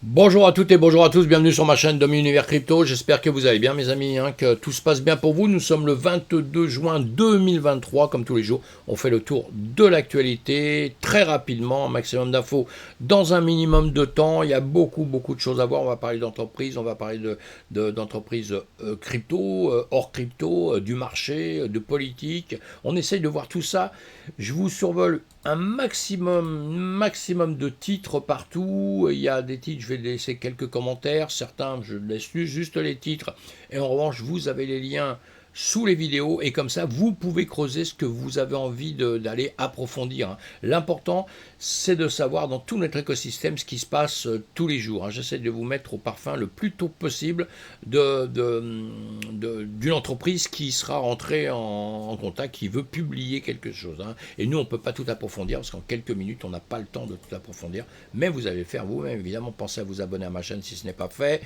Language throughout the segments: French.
Bonjour à toutes et bonjour à tous, bienvenue sur ma chaîne Domi Univers Crypto, j'espère que vous allez bien mes amis, que tout se passe bien pour vous. Nous sommes le 22 juin 2023, comme tous les jours, on fait le tour de l'actualité, très rapidement, un maximum d'infos dans un minimum de temps. Il y a beaucoup de choses à voir, on va parler d'entreprises, on va parler d'entreprises crypto, hors crypto, du marché, de politique, on essaye de voir tout ça. Je vous survole un maximum de titres partout. Il y a des titres, je vais laisser quelques commentaires. Certains, je laisse juste les titres. Et en revanche, vous avez les liens sous les vidéos. Et comme ça, vous pouvez creuser ce que vous avez envie d'aller approfondir. L'important, c'est de savoir dans tout notre écosystème ce qui se passe tous les jours. J'essaie de vous mettre au parfum le plus tôt possible d'une entreprise qui sera rentrée en contact, qui veut publier quelque chose. Et nous, on ne peut pas tout approfondir parce qu'en quelques minutes, on n'a pas le temps de tout approfondir. Mais vous allez le faire vous-même, évidemment. Pensez à vous abonner à ma chaîne si ce n'est pas fait.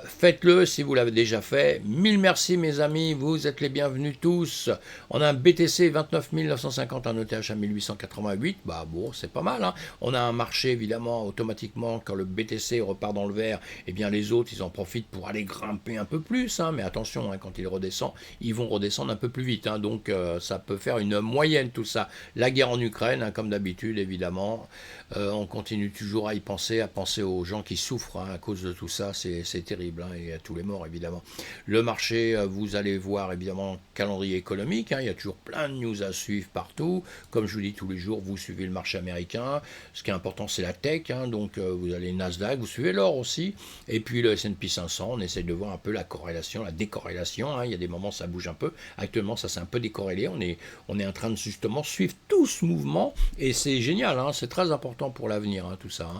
Faites-le si vous l'avez déjà fait. Mille merci, mes amis. Vous êtes les bienvenus tous. On a un BTC 29 950, un ETH à 1888. Bah bon, c'est pas mal. On a un marché, évidemment, automatiquement, quand le BTC repart dans le vert, eh bien les autres, ils en profitent pour aller grimper un peu plus. Mais attention, quand il redescend, ils vont redescendre un peu plus vite. Donc ça peut faire une moyenne, tout ça. La guerre en Ukraine, comme d'habitude, évidemment. On continue toujours à y penser, aux gens qui souffrent à cause de tout ça. C'est terrible, et à tous les morts, évidemment. Le marché, vous allez voir, évidemment, calendrier économique. Il y a toujours plein de news à suivre partout. Comme je vous dis tous les jours, vous suivez le marché américain. Ce qui est important, c'est la tech. Donc, vous avez le Nasdaq, vous suivez l'or aussi. Et puis, le S&P 500, on essaie de voir un peu la corrélation, la décorrélation. Il y a des moments, ça bouge un peu. Actuellement, ça s'est un peu décorrélé. On est en train de justement suivre tout ce mouvement. Et c'est génial, c'est très important pour l'avenir, tout ça.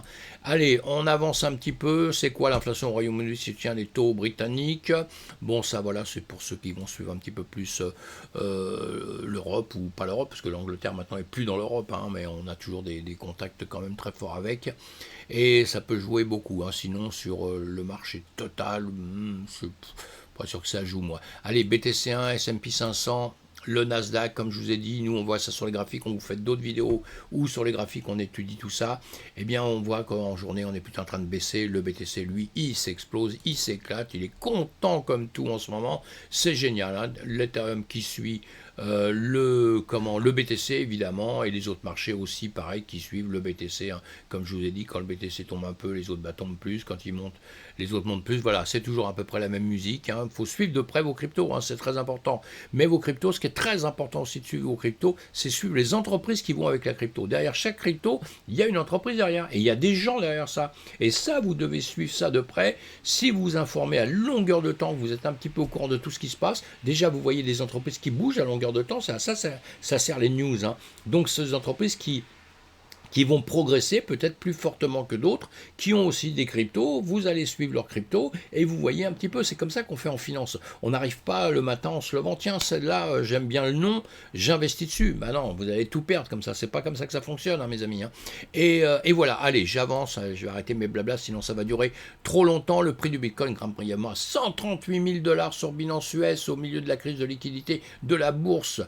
Allez, on avance un petit peu. C'est quoi l'inflation au Royaume-Uni? Si tient les taux britanniques. Bon, ça, voilà, c'est pour ceux qui vont suivre un petit peu plus l'Europe ou pas l'Europe, parce que l'Angleterre maintenant est plus dans l'Europe, mais on a toujours des contacts quand même très forts avec. Et ça peut jouer beaucoup. Sinon, sur le marché total, je suis pas sûr que ça joue, moi. Allez, BTC1, S&P 500. Le Nasdaq, comme je vous ai dit, nous on voit ça sur les graphiques, on vous fait d'autres vidéos où sur les graphiques on étudie tout ça. Eh bien on voit qu'en journée on est plutôt en train de baisser. Le BTC lui il s'explose, il s'éclate, il est content comme tout en ce moment. C'est génial, l'Ethereum qui suit le BTC évidemment, et les autres marchés aussi pareil qui suivent le BTC. Comme je vous ai dit, quand le BTC tombe un peu, les autres tombent plus. Quand il monte, les autres montent plus. Voilà, c'est toujours à peu près la même musique. Il faut suivre de près vos cryptos, c'est très important. Mais vos cryptos, ce qui est très important aussi de suivre vos cryptos, c'est suivre les entreprises qui vont avec la crypto. Derrière chaque crypto, il y a une entreprise derrière, et il y a des gens derrière ça. Et ça, vous devez suivre ça de près. Si vous vous informez à longueur de temps, vous êtes un petit peu au courant de tout ce qui se passe, déjà vous voyez des entreprises qui bougent à longueur de temps, ça sert les news. Donc ces entreprises qui vont progresser peut-être plus fortement que d'autres, qui ont aussi des cryptos, vous allez suivre leurs cryptos, et vous voyez un petit peu, c'est comme ça qu'on fait en finance. On n'arrive pas le matin en se levant, tiens, celle-là, j'aime bien le nom, j'investis dessus. Ben non, vous allez tout perdre comme ça, c'est pas comme ça que ça fonctionne, mes amis. Et voilà, allez, j'avance, je vais arrêter mes blablas, sinon ça va durer trop longtemps. Le prix du Bitcoin grimpe brièvement à 138 000 $ sur Binance US au milieu de la crise de liquidité de la bourse.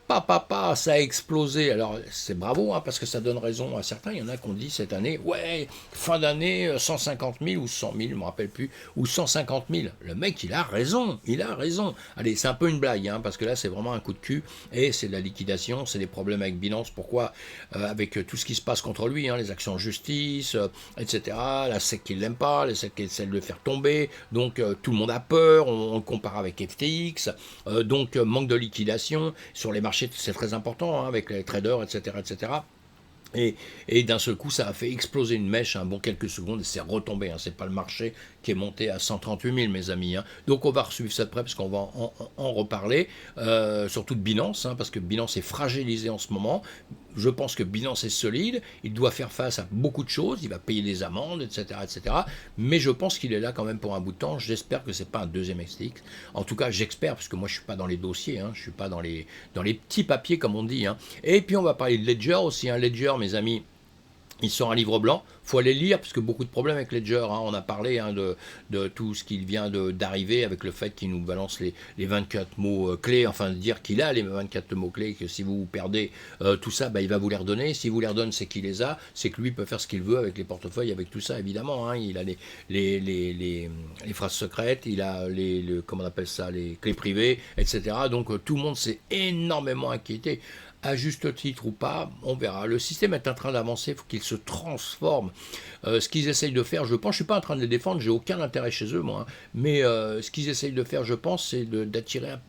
Ça a explosé. Alors, c'est bravo, parce que ça donne raison à certains. Il y en a qui ont dit cette année, ouais, fin d'année, 150 000 ou 100 000, je ne me rappelle plus, ou 150 000. Le mec, il a raison, Allez, c'est un peu une blague, parce que là, c'est vraiment un coup de cul, et c'est de la liquidation, c'est des problèmes avec Binance. Pourquoi avec tout ce qui se passe contre lui, les actions en justice, etc., la SEC qui ne l'aime pas, la SEC qui essaie de le faire tomber, donc tout le monde a peur, on le compare avec FTX, donc manque de liquidation sur les marchés, c'est très important, avec les traders, etc., etc. Et d'un seul coup, ça a fait exploser une mèche, quelques secondes, et c'est retombé. C'est pas le marché qui est monté à 138 000, mes amis. Donc on va suivre ça de près, parce qu'on va en reparler, surtout de Binance, parce que Binance est fragilisé en ce moment. Je pense que Binance est solide, il doit faire face à beaucoup de choses, il va payer des amendes, etc., etc. Mais je pense qu'il est là quand même pour un bout de temps. J'espère que c'est pas un deuxième FTX. En tout cas, j'espère, parce que moi je suis pas dans les dossiers, je suis pas dans les petits papiers comme on dit. Et puis on va parler de Ledger aussi. Ledger, mes amis, Il sort un livre blanc, faut aller le lire parce que beaucoup de problèmes avec Ledger. On a parlé de tout ce qui vient d'arriver avec le fait qu'il nous balance les 24 mots clés, enfin de dire qu'il a les 24 mots clés, que si vous perdez tout ça, il va vous les redonner. Si vous les redonne, c'est qu'il les a, c'est que lui peut faire ce qu'il veut avec les portefeuilles, avec tout ça évidemment. Il a les phrases secrètes, il a comment on appelle ça, les clés privées, etc. Donc tout le monde s'est énormément inquiété. À juste titre ou pas, on verra. Le système est en train d'avancer, il faut qu'il se transforme. Ce qu'ils essayent de faire, je pense, je ne suis pas en train de les défendre, j'ai aucun intérêt chez eux, moi, mais ce qu'ils essayent de faire, je pense, c'est d'attirer un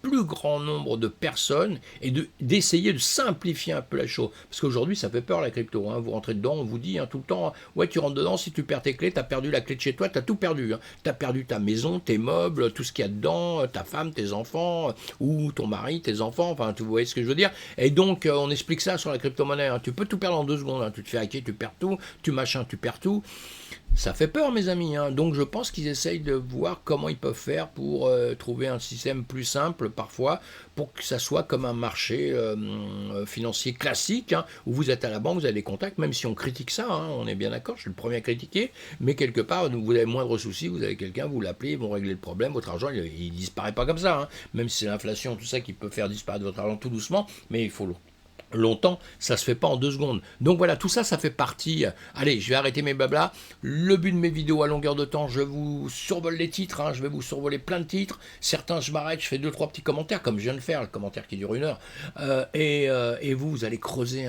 plus grand nombre de personnes et d'essayer de simplifier un peu la chose. Parce qu'aujourd'hui, ça fait peur la crypto. Vous rentrez dedans, on vous dit tout le temps, ouais, tu rentres dedans, si tu perds tes clés, tu as perdu la clé de chez toi, tu as tout perdu. Tu as perdu ta maison, tes meubles, tout ce qu'il y a dedans, ta femme, tes enfants, ou ton mari, tes enfants, enfin, vous voyez ce que je veux dire. Et donc, on explique ça sur la crypto-monnaie. Tu peux tout perdre en 2 secondes. Tu te fais hacker, tu perds tout, tu perds tout. Ça fait peur, mes amis. Donc je pense qu'ils essayent de voir comment ils peuvent faire pour trouver un système plus simple parfois, pour que ça soit comme un marché financier classique, où vous êtes à la banque, vous avez des contacts, même si on critique ça, on est bien d'accord, je suis le premier à critiquer, mais quelque part, vous avez moindre souci, vous avez quelqu'un, vous l'appelez, ils vont régler le problème, votre argent, il disparaît pas comme ça, même si c'est l'inflation, tout ça qui peut faire disparaître votre argent tout doucement, mais il faut longtemps, ça se fait pas en 2 secondes. Donc voilà, tout ça, ça fait partie. Allez, je vais arrêter mes blabla. Le but de mes vidéos à longueur de temps, je vous survole les titres, je vais vous survoler plein de titres. Certains, je m'arrête, je fais 2-3 petits commentaires, comme je viens de faire, le commentaire qui dure 1 heure. Et vous allez creuser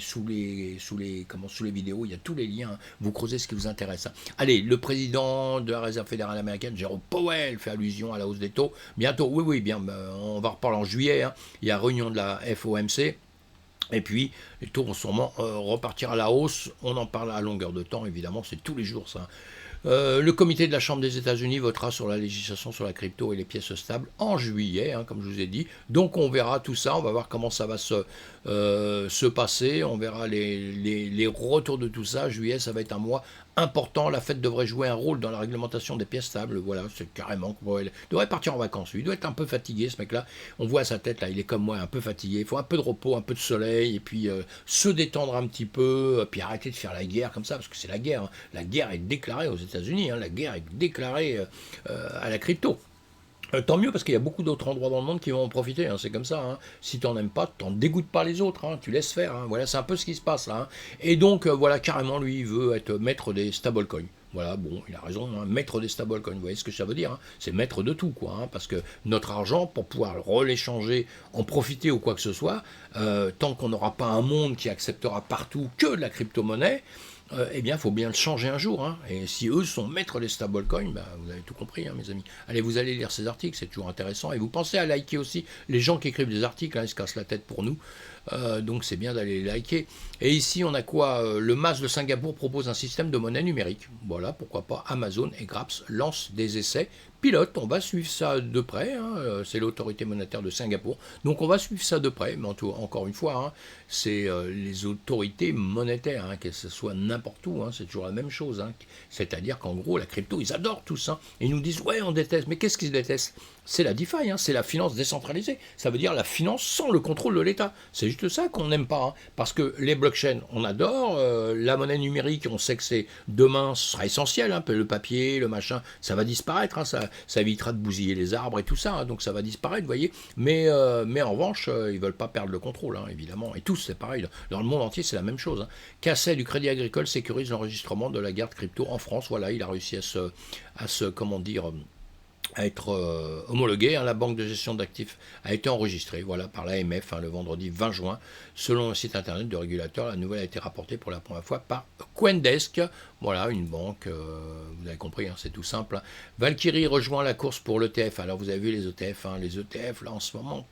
sous les vidéos, il y a tous les liens. Vous creusez ce qui vous intéresse. Allez, le président de la Réserve fédérale américaine, Jérôme Powell, fait allusion à la hausse des taux. Bientôt, oui, bien, on va reparler en juillet. Il y a réunion de la FOMC. Et puis, les taux vont sûrement repartir à la hausse. On en parle à longueur de temps, évidemment, c'est tous les jours ça. Le comité de la Chambre des États-Unis votera sur la législation sur la crypto et les pièces stables en juillet, comme je vous ai dit. Donc on verra tout ça, on va voir comment ça va se passer, on verra les retours de tout ça. Juillet, ça va être un mois important. La Fed devrait jouer un rôle dans la réglementation des pièces stables. Voilà, c'est carrément. Il devrait partir en vacances. Il doit être un peu fatigué, ce mec-là. On voit sa tête, là, il est comme moi, un peu fatigué. Il faut un peu de repos, un peu de soleil, et puis se détendre un petit peu, puis arrêter de faire la guerre comme ça, parce que c'est la guerre. La guerre est déclarée aux États-Unis. La guerre est déclarée à la crypto. Tant mieux parce qu'il y a beaucoup d'autres endroits dans le monde qui vont en profiter, c'est comme ça. Si tu n'en aimes pas, tu n'en dégoûtes pas les autres, tu laisses faire. Voilà, c'est un peu ce qui se passe là. Et donc, voilà, carrément, lui, il veut être maître des stablecoins. Voilà, bon, il a raison, maître des stablecoins, vous voyez ce que ça veut dire, c'est maître de tout, quoi, parce que notre argent, pour pouvoir le reléchanger, en profiter ou quoi que ce soit, tant qu'on n'aura pas un monde qui acceptera partout que de la crypto-monnaie, eh bien, il faut bien le changer un jour. Et si eux sont maîtres des stablecoins, vous avez tout compris, mes amis. Allez, vous allez lire ces articles, c'est toujours intéressant. Et vous pensez à liker aussi les gens qui écrivent des articles, ils se cassent la tête pour nous. Donc c'est bien d'aller les liker. Et ici, on a quoi Le MAS de Singapour propose un système de monnaie numérique. Voilà, pourquoi pas. Amazon et Grabs lancent des essais pilotes. On va suivre ça de près. C'est l'autorité monétaire de Singapour. Donc on va suivre ça de près. Mais encore une fois, c'est les autorités monétaires, que ce soit n'importe où. C'est toujours la même chose. C'est-à-dire qu'en gros, la crypto, ils adorent tout ça. Ils nous disent, ouais, on déteste. Mais qu'est-ce qu'ils détestent? C'est la DeFi, c'est la finance décentralisée. Ça veut dire la finance sans le contrôle de l'État. C'est juste ça qu'on n'aime pas. Parce que les blockchains, on adore. La monnaie numérique, on sait que c'est demain, ce sera essentiel. Le papier, le machin, ça va disparaître. Ça évitera de bousiller les arbres et tout ça. Donc ça va disparaître, vous voyez. Mais en revanche, ils ne veulent pas perdre le contrôle, évidemment. Et tous, c'est pareil. Dans le monde entier, c'est la même chose. Cassel du Crédit Agricole sécurise l'enregistrement de la garde crypto en France. Voilà, il a réussi à se comment dire, à être homologué. La banque de gestion d'actifs a été enregistrée par l'AMF le vendredi 20 juin. Selon le site internet du régulateur, la nouvelle a été rapportée pour la première fois par Coindesk. Voilà, une banque, vous avez compris, c'est tout simple. Valkyrie rejoint la course pour l'ETF. Alors vous avez vu les ETF, les ETF là en ce moment,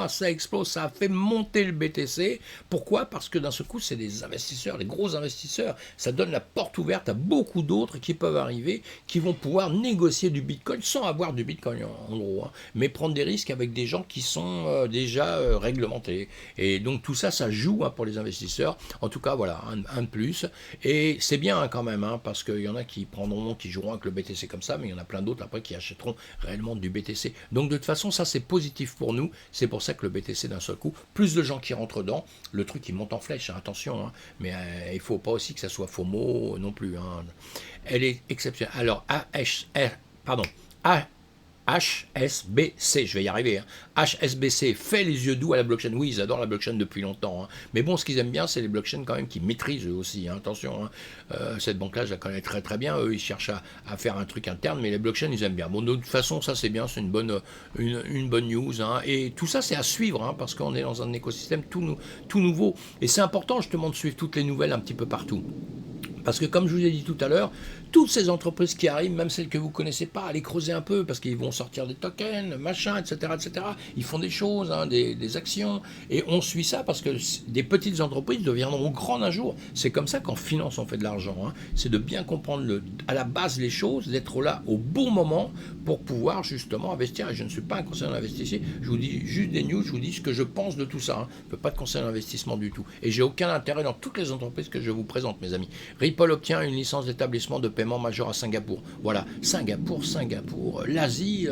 ça explose, ça a fait monter le BTC. Pourquoi? Parce que d'un seul coup, c'est des investisseurs, des gros investisseurs. Ça donne la porte ouverte à beaucoup d'autres qui peuvent arriver, qui vont pouvoir négocier du Bitcoin sans avoir du Bitcoin en gros, hein, mais prendre des risques avec des gens qui sont déjà réglementés. Et donc tout ça, ça joue, hein, pour les investisseurs. En tout cas, voilà, un de plus. Et c'est bien, hein, quand même, hein, parce qu'il y en a qui prendront, qui joueront avec le BTC comme ça, mais il y en a plein d'autres après qui achèteront réellement du BTC. Donc de toute façon, ça c'est positif pour nous. C'est pour ça que le BTC d'un seul coup, plus de gens qui rentrent dedans, le truc il monte en flèche, hein, attention, hein, mais il ne faut pas aussi que ça soit FOMO non plus. Hein. Elle est exceptionnelle. Alors, HSBC, je vais y arriver, hein. HSBC fait les yeux doux à la blockchain. Oui, ils adorent la blockchain depuis longtemps, hein. Mais bon, ce qu'ils aiment bien, c'est les blockchains quand même qui maîtrisent eux aussi, hein. Attention, hein. Cette banque-là, je la connais très très bien. Eux, ils cherchent à faire un truc interne, mais les blockchains, ils aiment bien. Bon, de toute façon, ça c'est bien, c'est une bonne news, hein. Et tout ça, c'est à suivre, hein, parce qu'on est dans un écosystème tout nouveau. Et c'est important justement de suivre toutes les nouvelles un petit peu partout. Parce que comme je vous ai dit tout à l'heure, toutes ces entreprises qui arrivent, même celles que vous ne connaissez pas, allez creuser un peu, parce qu'ils vont sortir des tokens, machin, etc., etc. Ils font des choses, hein, des actions, et on suit ça parce que des petites entreprises deviendront grandes un jour. C'est comme ça qu'en finance on fait de l'argent, hein. C'est de bien comprendre à la base les choses, d'être là au bon moment pour pouvoir justement investir. Et je ne suis pas un conseiller d'investissement, je vous dis juste des news, je vous dis ce que je pense de tout ça, hein. Je ne peux pas de conseiller d'investissement du tout. Et j'ai aucun intérêt dans toutes les entreprises que je vous présente, mes amis. Ripple obtient une licence d'établissement de paiement majeur à Singapour. Voilà, Singapour, l'Asie,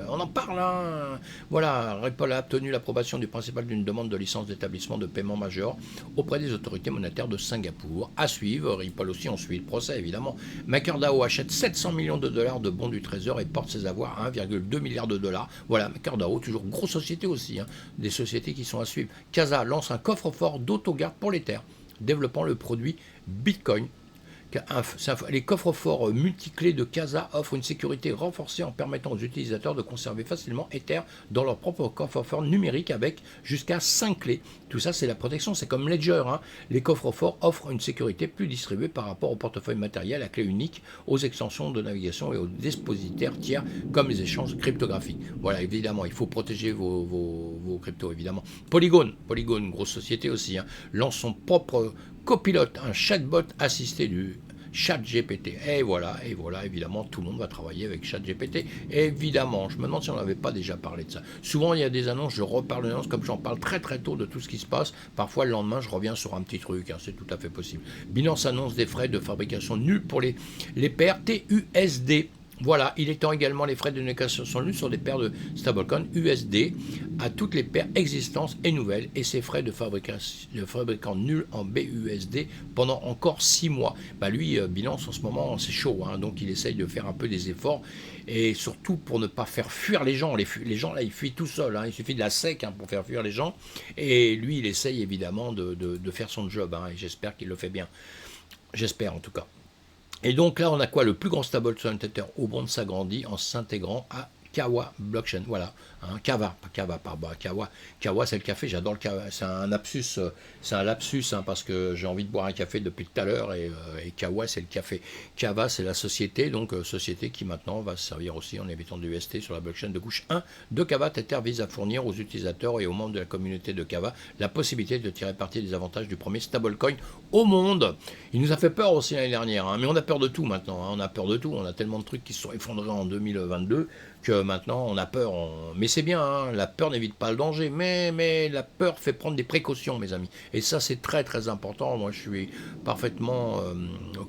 on en parle, hein. Voilà, Ripple a obtenu l'approbation du principal d'une demande de licence d'établissement de paiement majeur auprès des autorités monétaires de Singapour. À suivre, Ripple aussi, on suit le procès évidemment. MakerDAO achète 700 millions de dollars de bons du Trésor et porte ses avoirs à 1,2 milliard de dollars. Voilà, MakerDAO, toujours grosse société aussi, hein. Des sociétés qui sont à suivre. Casa lance un coffre-fort d'autogarde pour les terres, développant le produit Bitcoin. Les coffres-forts multiclés de Casa offrent une sécurité renforcée en permettant aux utilisateurs de conserver facilement Ether dans leur propre coffre-fort numérique avec jusqu'à 5 clés. Tout ça, c'est la protection, c'est comme Ledger, hein. Les coffres-forts offrent une sécurité plus distribuée par rapport au portefeuille matériel à clé unique, aux extensions de navigation et aux dépositaires tiers comme les échanges cryptographiques. Voilà, évidemment, il faut protéger vos cryptos, évidemment. Polygon, grosse société aussi, hein, lance son propre copilote, un chatbot assisté du ChatGPT. Et voilà, évidemment, tout le monde va travailler avec ChatGPT. Évidemment, je me demande si on n'avait pas déjà parlé de ça. Souvent, il y a des annonces, je reparle d'annonces, comme j'en parle très très tôt de tout ce qui se passe. Parfois, le lendemain, je reviens sur un petit truc, hein, c'est tout à fait possible. Binance annonce des frais de fabrication nuls pour les paires TUSD. Voilà, il étend également les frais de négociation nuls sur des paires de stablecoin USD à toutes les paires existantes et nouvelles et ses frais de fabricant nuls en BUSD pendant encore 6 mois. Bah lui, Binance en ce moment, c'est chaud, hein, donc il essaye de faire un peu des efforts et surtout pour ne pas faire fuir les gens. Les gens là, ils fuient tout seuls, hein, il suffit de la SEC, hein, pour faire fuir les gens et lui, il essaye évidemment de faire son job, hein, et j'espère qu'il le fait bien. J'espère en tout cas. Et donc là, on a quoi? Le plus grand stablecoin Tether au monde s'agrandit en s'intégrant à Kawa Blockchain. Voilà, hein, Kava, pas Kava, pardon, Kawa. Kawa, c'est le café, j'adore le Kawa. C'est un lapsus, hein, parce que j'ai envie de boire un café depuis tout à l'heure et Kawa, c'est le café. Kava, c'est la société, donc société qui maintenant va se servir aussi en émettant de l'UST sur la blockchain de couche 1 de Kava. Tether vise à fournir aux utilisateurs et aux membres de la communauté de Kava la possibilité de tirer parti des avantages du premier stablecoin au monde. Il nous a fait peur aussi l'année dernière, hein, mais on a peur de tout maintenant, hein, on a peur de tout, on a tellement de trucs qui se sont effondrés en 2022 que maintenant on a peur. Mais c'est bien, hein, la peur n'évite pas le danger, mais la peur fait prendre des précautions, mes amis. Et ça, c'est très très important. Moi, je suis parfaitement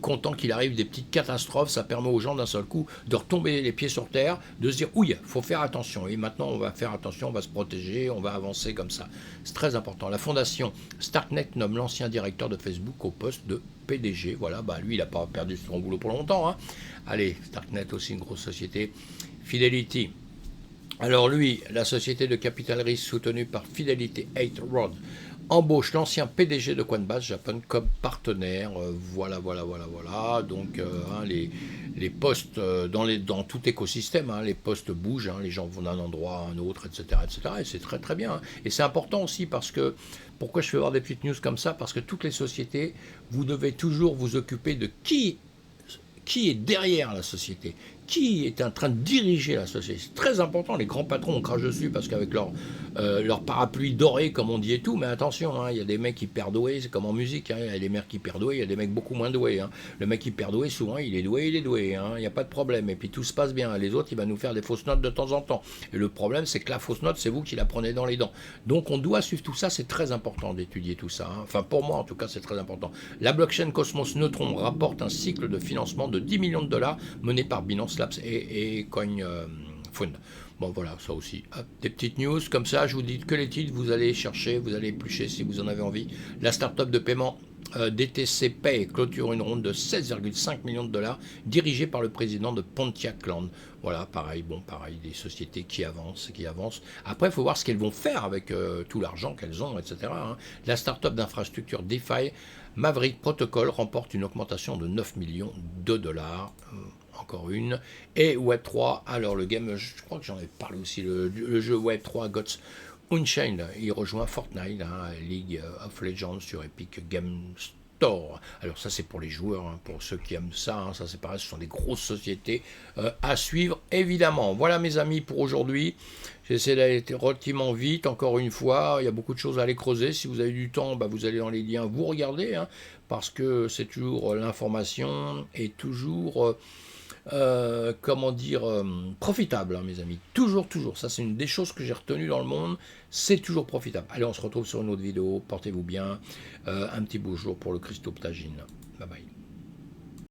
content qu'il arrive des petites catastrophes. Ça permet aux gens d'un seul coup de retomber les pieds sur terre, de se dire, ouille, il faut faire attention. Et maintenant, on va faire attention, on va se protéger, on va avancer comme ça. C'est très important. La fondation Starknet nomme l'ancien directeur de Facebook au poste de PDG. Voilà, bah lui, il n'a pas perdu son boulot pour longtemps, hein. Allez, Starknet aussi une grosse société. Fidelity. Alors lui, la société de capital risque soutenue par Fidelity 8 Rod embauche l'ancien PDG de Coinbase Japan comme partenaire. Voilà. Donc hein, les postes dans tout écosystème, hein, les postes bougent, hein, les gens vont d'un endroit à un autre, etc. Et c'est très très bien. Hein. Et c'est important aussi parce que, pourquoi je fais voir des petites news comme ça? Parce que toutes les sociétés, vous devez toujours vous occuper de qui est derrière la société, qui est en train de diriger la société. C'est très important, les grands patrons, on crache dessus parce qu'avec leur parapluie doré, comme on dit et tout, mais attention, hein, il y a des mecs hyper doués, c'est comme en musique, hein, il y a des mecs hyper doués, il y a des mecs beaucoup moins doués. Hein. Le mec hyper doué, souvent, il est doué, hein, il n'y a pas de problème, et puis tout se passe bien. Les autres, il va nous faire des fausses notes de temps en temps. Et le problème, c'est que la fausse note, c'est vous qui la prenez dans les dents. Donc on doit suivre tout ça, c'est très important d'étudier tout ça. Hein. Enfin, pour moi, en tout cas, c'est très important. La blockchain Cosmos Neutron rapporte un cycle de financement de 10 millions de dollars mené par Binance Labs et CoinFund. Bon voilà, ça aussi. Hop, des petites news, comme ça, je vous dis que les titres, vous allez chercher, vous allez éplucher si vous en avez envie. La start-up de paiement DTC Pay clôture une ronde de 16,5 millions de dollars dirigée par le président de Pontiac Land. Voilà, pareil, des sociétés qui avancent. Après, il faut voir ce qu'elles vont faire avec tout l'argent qu'elles ont, etc. Hein. La start-up d'infrastructure DeFi Maverick Protocol remporte une augmentation de 9 millions de dollars. Encore une. Et Web3, alors le game, je crois que j'en ai parlé aussi, le jeu Web3 Gods Unchained, il rejoint Fortnite, hein, League of Legends sur Epic Games Store. Alors ça c'est pour les joueurs, hein, pour ceux qui aiment ça, hein, ça c'est pareil, ce sont des grosses sociétés à suivre évidemment. Voilà mes amis pour aujourd'hui. J'essaie d'aller relativement vite, encore une fois, il y a beaucoup de choses à aller creuser. Si vous avez du temps, bah, vous allez dans les liens, vous regardez, hein, parce que c'est toujours l'information est toujours... profitable, hein, mes amis. Toujours. Ça, c'est une des choses que j'ai retenues dans le monde. C'est toujours profitable. Allez, on se retrouve sur une autre vidéo. Portez-vous bien. Un petit beau jour pour le Christoptagine. Bye bye.